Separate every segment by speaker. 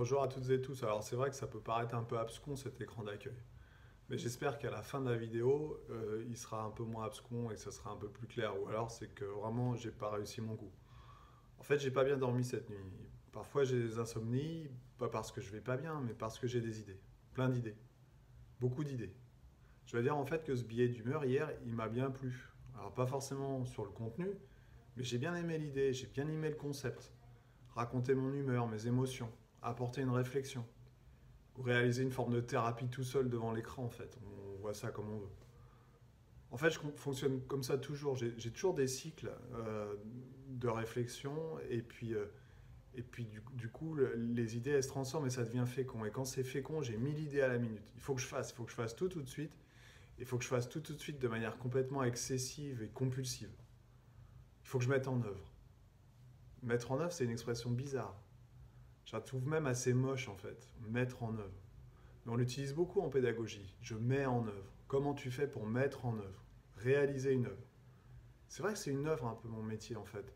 Speaker 1: Bonjour à toutes et tous. Alors c'est vrai que ça peut paraître un peu abscon cet écran d'accueil. Mais j'espère qu'à la fin de la vidéo, il sera un peu moins abscon et que ça sera un peu plus clair. Ou alors c'est que vraiment j'ai pas réussi mon coup. En fait, j'ai pas bien dormi cette nuit. Parfois j'ai des insomnies, pas parce que je vais pas bien, mais parce que j'ai des idées. Plein d'idées. Beaucoup d'idées. Je veux dire en fait que ce billet d'humeur hier, il m'a bien plu. Alors pas forcément sur le contenu, mais j'ai bien aimé l'idée, j'ai bien aimé le concept. Raconter mon humeur, mes émotions, apporter une réflexion. Ou réaliser une forme de thérapie tout seul devant l'écran en fait. On voit ça comme on veut. En fait, je fonctionne comme ça toujours. J'ai toujours des cycles de réflexion et puis du coup, les idées elles se transforment et ça devient fécond. Et quand c'est fécond, j'ai 1000 idées à la minute. Il faut que je fasse tout de suite. Il faut que je fasse tout de suite de manière complètement excessive et compulsive. Il faut que je mette en œuvre. Mettre en œuvre, c'est une expression bizarre. Je la trouve même assez moche en fait. Mettre en œuvre. Mais on l'utilise beaucoup en pédagogie. Je mets en œuvre. Comment tu fais pour mettre en œuvre? Réaliser une œuvre. C'est vrai que c'est une œuvre un peu mon métier en fait.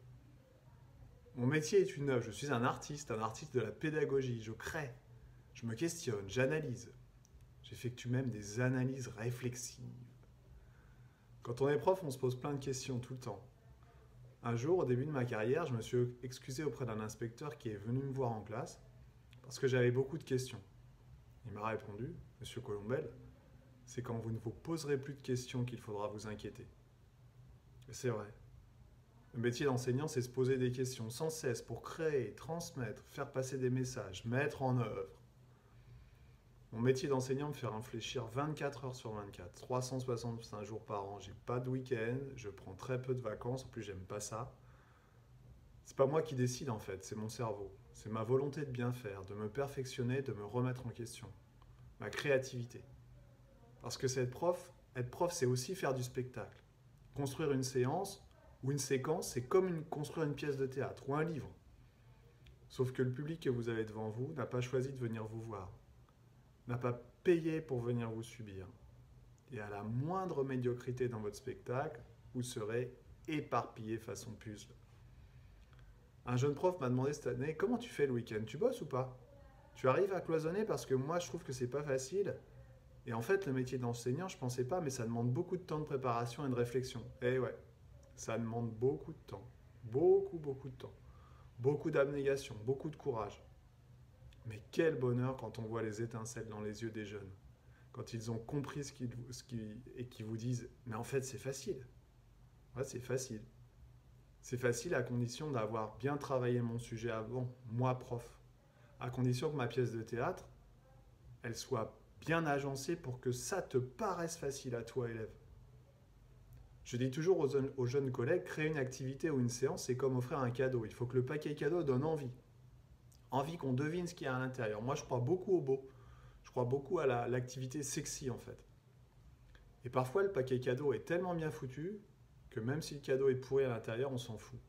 Speaker 1: Mon métier est une œuvre. Je suis un artiste de la pédagogie. Je crée, je me questionne, j'analyse. J'effectue même des analyses réflexives. Quand on est prof, on se pose plein de questions tout le temps. Un jour, au début de ma carrière, je me suis excusé auprès d'un inspecteur qui est venu me voir en classe parce que j'avais beaucoup de questions. Il m'a répondu, Monsieur Colombel, c'est quand vous ne vous poserez plus de questions qu'il faudra vous inquiéter. Et c'est vrai. Le métier d'enseignant, c'est se poser des questions sans cesse pour créer, transmettre, faire passer des messages, mettre en œuvre. Mon métier d'enseignant me fait réfléchir 24 heures sur 24, 365 jours par an. J'ai pas de week-end, je prends très peu de vacances, en plus j'aime pas ça. C'est pas moi qui décide en fait, c'est mon cerveau. C'est ma volonté de bien faire, de me perfectionner, de me remettre en question. Ma créativité. Parce que être prof, c'est aussi faire du spectacle. Construire une séance ou une séquence, c'est comme construire une pièce de théâtre ou un livre. Sauf que le public que vous avez devant vous n'a pas choisi de venir vous voir, n'a pas payé pour venir vous subir. Et à la moindre médiocrité dans votre spectacle, vous serez éparpillé façon puzzle. Un jeune prof m'a demandé cette année, comment tu fais le week-end? Tu bosses ou pas? Tu arrives à cloisonner parce que moi je trouve que c'est pas facile. Et en fait, le métier d'enseignant, je pensais pas, mais ça demande beaucoup de temps de préparation et de réflexion. Et ouais, ça demande beaucoup de temps. Beaucoup de temps. Beaucoup d'abnégation, beaucoup de courage. Mais quel bonheur quand on voit les étincelles dans les yeux des jeunes. Quand ils ont compris et qu'ils vous disent, mais en fait, c'est facile. Ouais, c'est facile. C'est facile à condition d'avoir bien travaillé mon sujet avant, moi prof. À condition que ma pièce de théâtre, elle soit bien agencée pour que ça te paraisse facile à toi, élève. Je dis toujours aux jeunes collègues, créer une activité ou une séance, c'est comme offrir un cadeau. Il faut que le paquet cadeau donne envie. Envie qu'on devine ce qu'il y a à l'intérieur. Moi, je crois beaucoup au beau. Je crois beaucoup à l'activité sexy, en fait. Et parfois, le paquet cadeau est tellement bien foutu que même si le cadeau est pourri à l'intérieur, on s'en fout.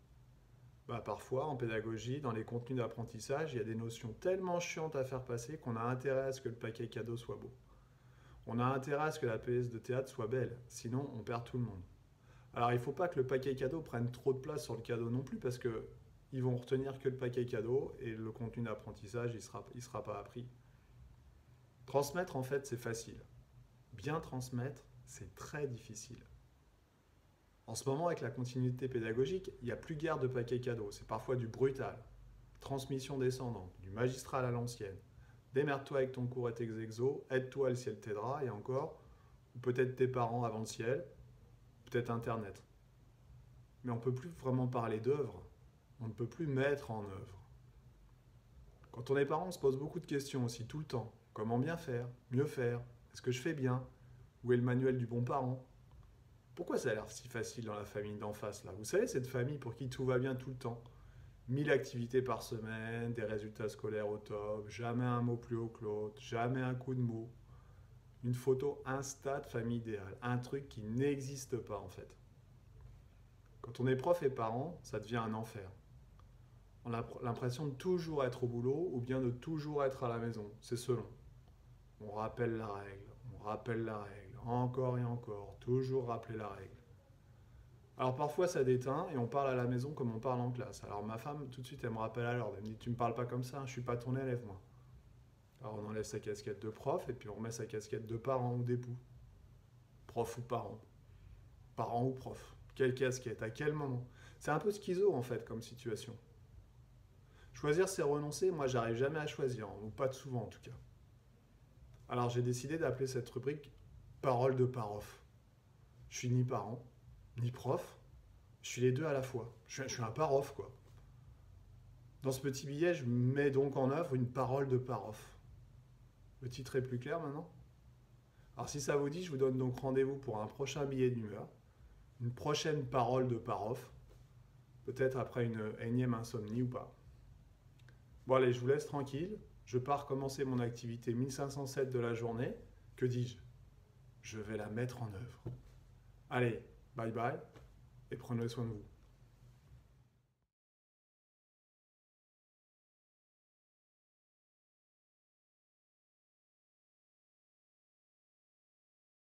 Speaker 1: Bah, parfois, en pédagogie, dans les contenus d'apprentissage, il y a des notions tellement chiantes à faire passer qu'on a intérêt à ce que le paquet cadeau soit beau. On a intérêt à ce que la pièce de théâtre soit belle, sinon on perd tout le monde. Alors il ne faut pas que le paquet cadeau prenne trop de place sur le cadeau non plus parce que ils vont retenir que le paquet cadeau et le contenu d'apprentissage il sera pas appris. Transmettre en fait c'est facile. Bien transmettre c'est très difficile. En ce moment avec la continuité pédagogique, il n'y a plus guère de paquet cadeau, c'est parfois du brutal. Transmission descendante, du magistral à l'ancienne. Démerde-toi avec ton cours et tes exos, aide-toi, le ciel t'aidera, et encore, ou peut-être tes parents avant le ciel, peut-être Internet. Mais on ne peut plus vraiment parler d'œuvre, on ne peut plus mettre en œuvre. Quand on est parent, on se pose beaucoup de questions aussi, tout le temps. Comment bien faire? Mieux faire? Est-ce que je fais bien? Où est le manuel du bon parent? Pourquoi ça a l'air si facile dans la famille d'en face là? Vous savez, cette famille pour qui tout va bien tout le temps. 1000 activités par semaine, des résultats scolaires au top, jamais un mot plus haut que l'autre, jamais un coup de mot. Une photo Insta de famille idéale, un truc qui n'existe pas en fait. Quand on est prof et parent, ça devient un enfer. On a l'impression de toujours être au boulot ou bien de toujours être à la maison, c'est selon. On rappelle la règle, encore et encore, toujours rappeler la règle. Alors parfois ça déteint et on parle à la maison comme on parle en classe. Alors ma femme tout de suite elle me rappelle à l'ordre, elle me dit tu me parles pas comme ça, je suis pas ton élève moi. Alors on enlève sa casquette de prof et puis on remet sa casquette de parent ou d'époux. Prof ou parent. Parent ou prof. Quelle casquette? À quel moment? C'est un peu schizo en fait comme situation. Choisir c'est renoncer, moi j'arrive jamais à choisir, ou pas souvent en tout cas. Alors j'ai décidé d'appeler cette rubrique Parole de parof. Je suis ni parent, ni prof, je suis les deux à la fois. Je suis un parof quoi. Dans ce petit billet, je mets donc en œuvre une parole de parof. Le titre est plus clair maintenant? Alors si ça vous dit, je vous donne donc rendez-vous pour un prochain billet d'humeur, une prochaine parole de parof, peut-être après une énième insomnie ou pas. Bon allez, je vous laisse tranquille, je pars commencer mon activité 1507 de la journée, que dis-je? Je vais la mettre en œuvre. Allez, bye bye, et prenez soin de vous.